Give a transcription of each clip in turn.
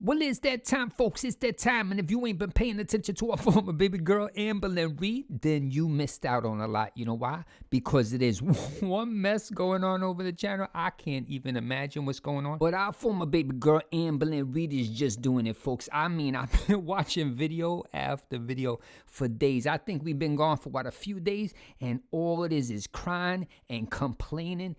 Well, it's that time, folks. It's that time. And if you ain't been paying attention to our former baby girl, Amberlynn Reid, then you missed out on a lot. You know why? Because it is one mess going on over the channel. I can't even imagine what's going on. But our former baby girl, Amberlynn Reid, is just doing it, folks. I mean, I've been watching video after video for days. I think we've been gone for, a few days. And all it is crying and complaining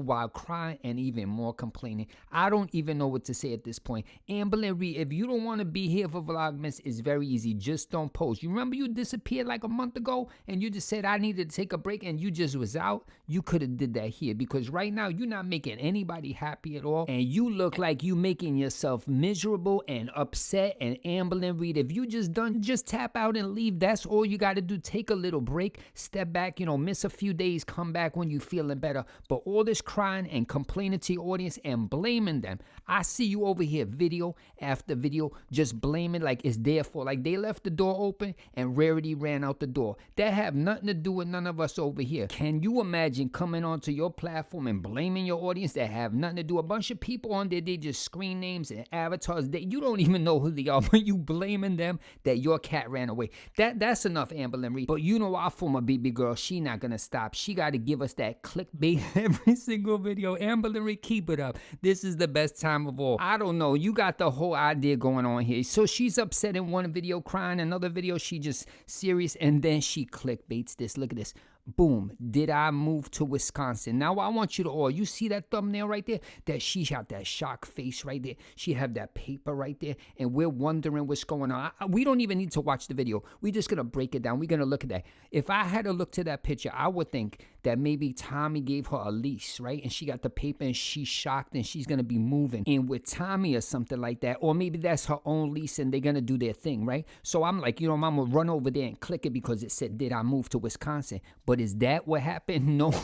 while crying and even more complaining. I don't even know what to say at this point. Amberlynn Reid, if you don't want to be here for Vlogmas, it's very easy. Just don't post. You remember you disappeared like a month ago and you just said I needed to take a break and you just was out? You could have did that here because right now you're not making anybody happy at all and you look like you making yourself miserable and upset. And Amberlynn Reid, if you just tap out and leave. That's all you got to do. Take a little break, step back, miss a few days, come back when you feeling better. But all this crying and complaining to your audience and blaming them. I see you over here video after video just blaming like it's their fault, like they left the door open and Rarity ran out the door. That have nothing to do with none of us over here. Can you imagine coming onto your platform and blaming your audience that have nothing to do? A bunch of people on there, they just screen names and avatars that you don't even know who they are, but you blaming them that your cat ran away. That's enough, Amberlynn Reid. But our former baby girl, she not gonna stop. She got to give us that clickbait every single video. Amberlynn Reid, keep it up. This is the best time of all. I don't know. You got the whole idea going on here. So she's upset in one video, crying, another video she just serious, and then she clickbaits this. Look at this. Boom. Did I move to Wisconsin? Now I want you to all, you see that thumbnail right there? That she got that shock face right there. She have that paper right there. And we're wondering what's going on. We don't even need to watch the video. We're just going to break it down. We're going to look at that. If I had to look to that picture, I would think that maybe Tommy gave her a lease, right? And she got the paper and she's shocked and she's going to be moving in with Tommy or something like that. Or maybe that's her own lease and they're going to do their thing, right? So I'm like, I'm going to run over there and click it because it said, did I move to Wisconsin? But is that what happened? No.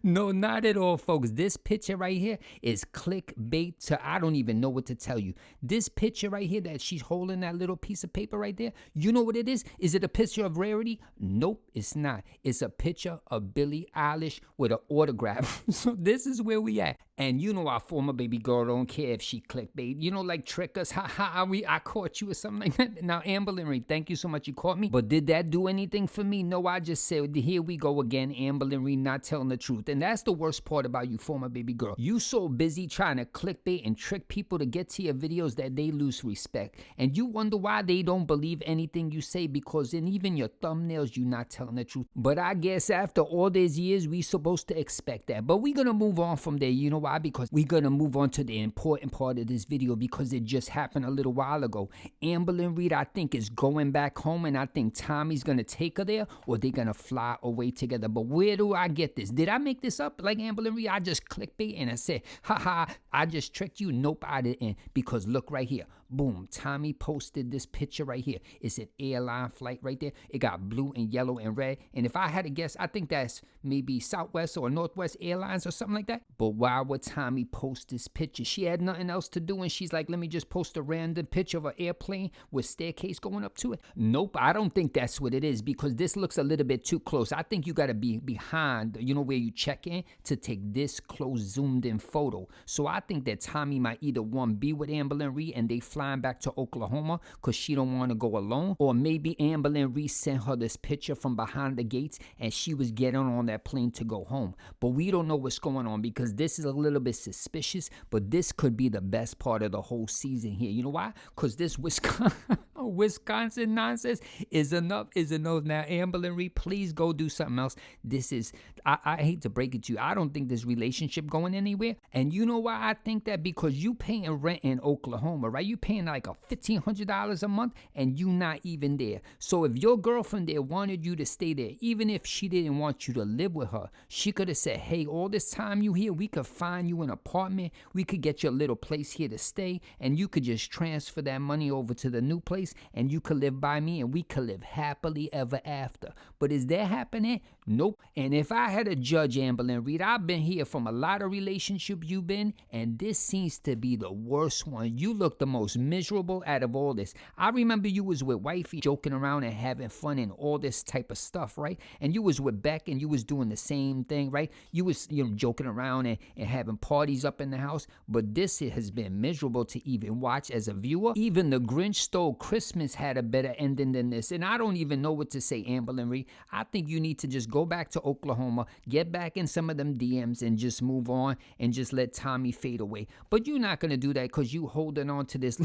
No, not at all, folks. This picture right here is clickbait to I don't even know what to tell you. This picture right here that she's holding, that little piece of paper right there, you know what it is? Is it a picture of Rarity? Nope, it's not. It's a picture of Billie Eilish with an autograph. So this is where we at. And our former baby girl don't care if she clickbait. Like trick us. I caught you or something like that. Now, Amberlynn Reid, thank you so much. You caught me. But did that do anything for me? No, I just said, here we go again. Amberlynn Reid not telling the truth. And that's the worst part about you, former baby girl. You so busy trying to clickbait and trick people to get to your videos that they lose respect. And you wonder why they don't believe anything you say because in even your thumbnails, you're not telling the truth. But I guess after all these years, we supposed to expect that. But we're going to move on from there. You know why? Because we're going to move on to the important part of this video because it just happened a little while ago. Amberlynn Reid, I think, is going back home and I think Tommy's going to take her there or they're going to fly away together. But where do I get this? Did I make this up like Amberlynn Reid? I just clickbait and I said, haha, I just tricked you. Nope, I didn't. Because look right here. Boom. Tommy posted this picture right here. It's an airline flight right there. It got blue and yellow and red. And if I had to guess, I think that's maybe Southwest or Northwest Airlines or something like that. But why would Tommy post this picture? She had nothing else to do and she's like, let me just post a random picture of an airplane with staircase going up to it. Nope, I don't think that's what it is because this looks a little bit too close. I think you got to be behind, where you check in to take this close zoomed in photo. So I think that Tommy might either one be with Amberlynn Reid and they flying back to Oklahoma because she don't want to go alone, or maybe Amberlynn Reid sent her this picture from behind the gates and she was getting on that plane to go home. But we don't know what's going on because this is a little bit suspicious, but this could be the best part of the whole season here. You know why? Because this Wisconsin nonsense is enough. Now, Amberlynn Reid, please go do something else. This is, I hate to break it to you, I don't think this relationship going anywhere. And you know why I think that? Because you paying rent in Oklahoma, right? You paying like a $1,500 a month and you not even there. So if your girlfriend there wanted you to stay there, even if she didn't want you to live with her, she could have said, hey, all this time you here, we could find you an apartment. We could get your little place here to stay and you could just transfer that money over to the new place and you could live by me and we could live happily ever after. But is that happening? Nope. And if I had a judge, Amberlynn Reid, I've been here from a lot of relationships you've been, and this seems to be the worst one. You look the most miserable out of all this. I remember you was with wifey joking around and having fun and all this type of stuff, right? And you was with Beck and you was doing the same thing, right? You was joking around and having parties up in the house, but this has been miserable to even watch as a viewer. Even The Grinch Stole Christmas had a better ending than this, and I don't even know what to say, Amberlynn Reid. I think you need to just go back to Oklahoma, get back in some of them DMs and just move on and just let Tommy fade away. But you're not going to do that because you holding on to this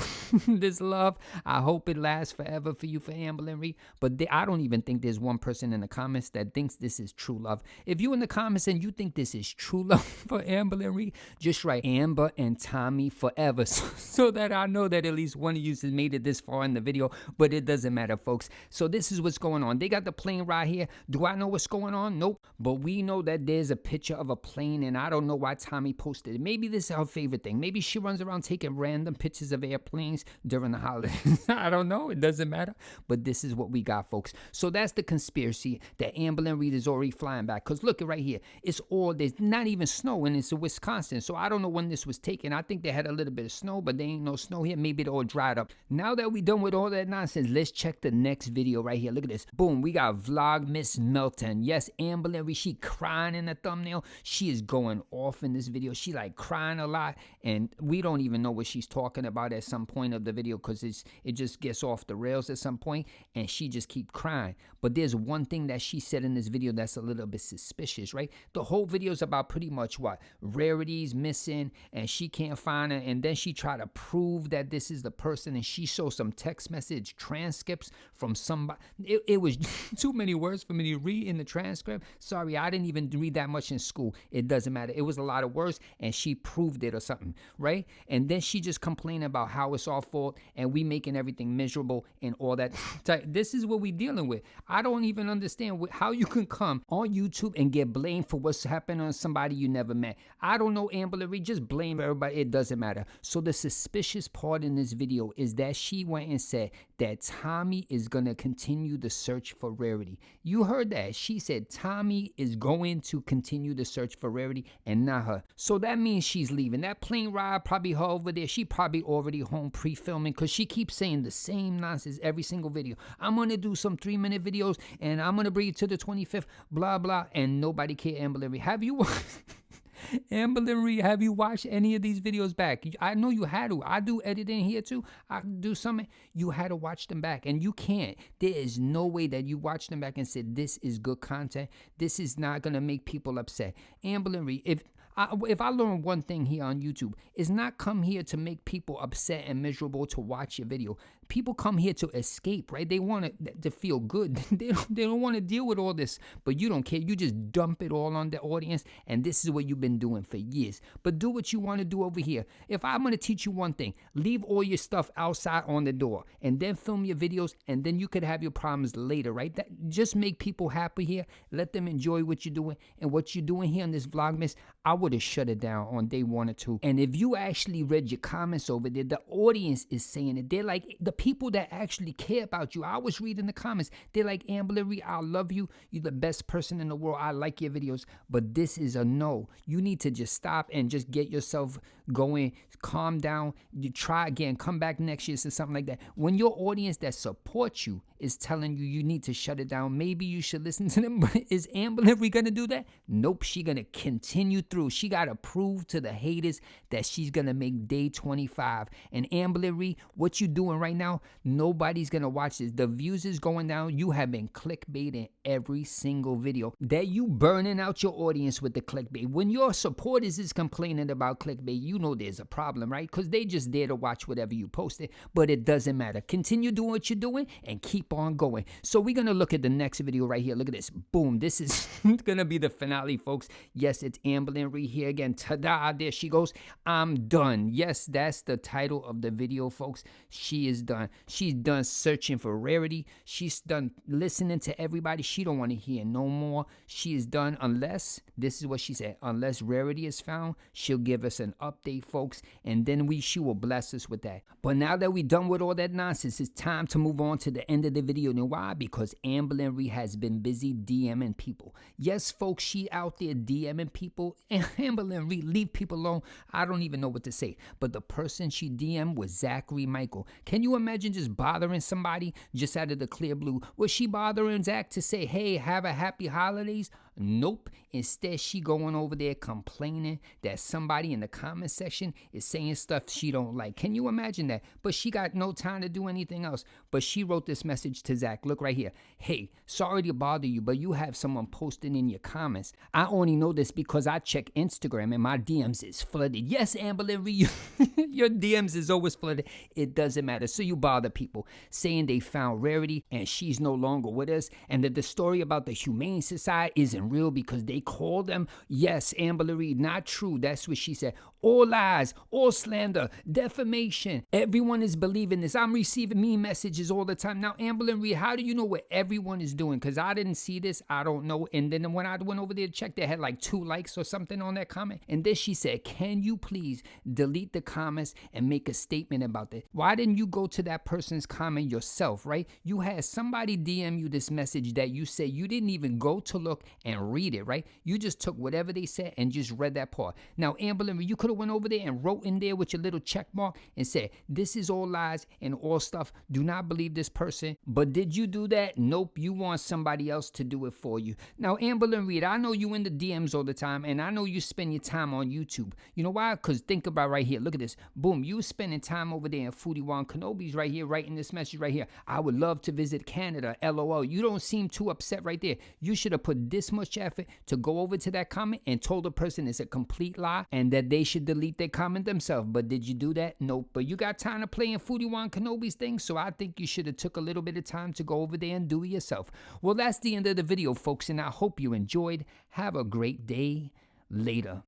this love. I hope it lasts forever for you, for Amberlynn Reid. But I don't even think there's one person in the comments that thinks this is true love. If you in the comments and you think this is true love for Amberlynn Reid, just write Amber and Tommy forever so that I know that at least one of you has made it this far in the video. But it doesn't matter, folks. So this is what's going on. They got the plane ride here. Do I know what's going on? Nope. But we know that there's a picture of a plane, and I don't know why Tommy posted it. Maybe this is her favorite thing. Maybe she runs around taking random pictures of airplanes during the holidays. I don't know. It doesn't matter. But this is what we got, folks. So that's the conspiracy that Amberlynn Reid is already flying back. Because look at right here. It's all, there's not even snow, and it's in Wisconsin. So I don't know when this was taken. I think they had a little bit of snow, but there ain't no snow here. Maybe it all dried up. Now that we done with all that nonsense, let's check the next video right here. Look at this. Boom. We got Vlogmas Melton. Yes, Amberlynn Reid, she crying in the thumbnail. She is going off in this video. She like crying a lot, and we don't even know what she's talking about at some point of the video because it just gets off the rails at some point, and she just keep crying. But there's one thing that she said in this video that's a little bit suspicious, right? The whole video is about pretty much what? Rarity's missing, and she can't find her, and then she try to prove that this is the person, and she shows some text message transcripts from somebody. It was too many words for me to read in the transcript. Sorry, I didn't even read that much in school. It doesn't matter. It was a lot of words, and she proved it or something, right? And then she just complained about how it's our fault, and we making everything miserable and all that. This is what we dealing with. I don't even understand how you can come on YouTube and get blamed for what's happened on somebody you never met. I don't know, Amberlynn Reid. Just blame everybody. It doesn't matter. So the suspicious part in this video is that she went and said that Tommy is going to continue the search for Rarity. You heard that. She said Tommy is going to continue the search for Rarity and not her. So that means she's leaving. That plane ride, probably her over there. She probably already home pre-filming because she keeps saying the same nonsense every single video. I'm going to do some 3-minute videos and I'm going to bring it to the 25th, blah, blah. And nobody care, Amberlynn Reid. Have you... Amberlynn Reid, have you watched any of these videos back? I know you had to. I do editing here too. I do something. You had to watch them back, and you can't. There is no way that you watch them back and said, this is good content. This is not going to make people upset. Amberlynn Reid, if I learn one thing here on YouTube, it's not come here to make people upset and miserable to watch your video. People come here to escape, right? They want to feel good. They don't want to deal with all this, but you don't care. You just dump it all on the audience, and this is what you've been doing for years. But do what you want to do over here. If I'm going to teach you one thing, leave all your stuff outside on the door, and then film your videos, and then you could have your problems later, right? Just make people happy here. Let them enjoy what you're doing, and what you're doing here on this Vlogmas, I would have shut it down on day 1 or 2. And if you actually read your comments over there, the audience is saying it. They're like, the people that actually care about you. I was reading the comments. They're like, Amberlynn Reid, I love you. You're the best person in the world. I like your videos. But this is a no. You need to just stop and just get yourself going. Calm down. You try again. Come back next year or something like that. When your audience that supports you is telling you you need to shut it down, maybe you should listen to them. But is Amberlynn Reid going to do that? Nope. She going to continue through. She got to prove to the haters that she's going to make day 25. And Amberlynn Reid, what you doing right now, nobody's going to watch this. The views is going down. You have been clickbaiting every single video. That you burning out your audience with the clickbait. When your supporters is complaining about clickbait, you know there's a problem, right? Because they just there to watch whatever you posted. But it doesn't matter. Continue doing what you're doing and keep on going. So we're going to look at the next video right here. Look at this. Boom. This is going to be the finale, folks. Yes, it's Amberlynn Reid Reid here again. Ta-da, there she goes. I'm done. Yes, that's the title of the video, folks. She is done. She's done searching for rarity. She's done listening to everybody. She don't want to hear no more. She is done unless, this is what she said, unless rarity is found, she'll give us an update, folks, and then she will bless us with that. But now that we're done with all that nonsense, it's time to move on to the end of the video. And why? Because Amberlynn Reid has been busy DMing people. Yes, folks, she out there DMing people. And Amberlynn Reid, leave people alone. I don't even know what to say. But the person she DM'd was Zachary Michael. Can you imagine just bothering somebody just out of the clear blue? Was she bothering Zach to say, hey, have a happy holidays? Nope. Instead, she going over there complaining that somebody in the comment section is saying stuff she don't like. Can you imagine that? But she got no time to do anything else. But she wrote this message to Zach. Look right here. Hey, sorry to bother you, but you have someone posting in your comments. I only know this because I check Instagram and my DMs is flooded. Yes, Amberlynn Reid, your DMs is always flooded. It doesn't matter. So you bother people saying they found rarity and she's no longer with us, and that the story about the Humane Society isn't real because they called them. Yes, Amberlynn Reid, not true. That's what she said. All lies, all slander, defamation. Everyone is believing this. I'm receiving mean messages all the time. Now, Amberlynn Reid, how do you know what everyone is doing? Because I didn't see this. I don't know. And then when I went over there to check, they had like 2 likes or something on that comment. And then she said, can you please delete the comments and make a statement about that? Why didn't you go to that person's comment yourself, right? You had somebody DM you this message that you said you didn't even go to look and read it, right? You just took whatever they said and just read that part. Now, Amberlynn Reid, you could have went over there and wrote in there with your little check mark and said, this is all lies and all stuff. Do not believe this person. But did you do that? Nope. You want somebody else to do it for you. Now, Amberlynn Reid, I know you in the DMs all the time, and I know you spend your time on YouTube. You know why? Because think about right here. Look at this. Boom. You spending time over there in Foodie Wan Kenobi's right here, writing this message right here. I would love to visit Canada. LOL. You don't seem too upset right there. You should have put this much effort to go over to that comment and told the person it's a complete lie and that they should delete their comment themselves. But did you do that? Nope. But you got time to play in Foodie Wan Kenobi's thing, so I think you should have took a little bit of time to go over there and do it yourself. Well, that's the end of the video, folks, and I hope you enjoyed. Have a great day. Later.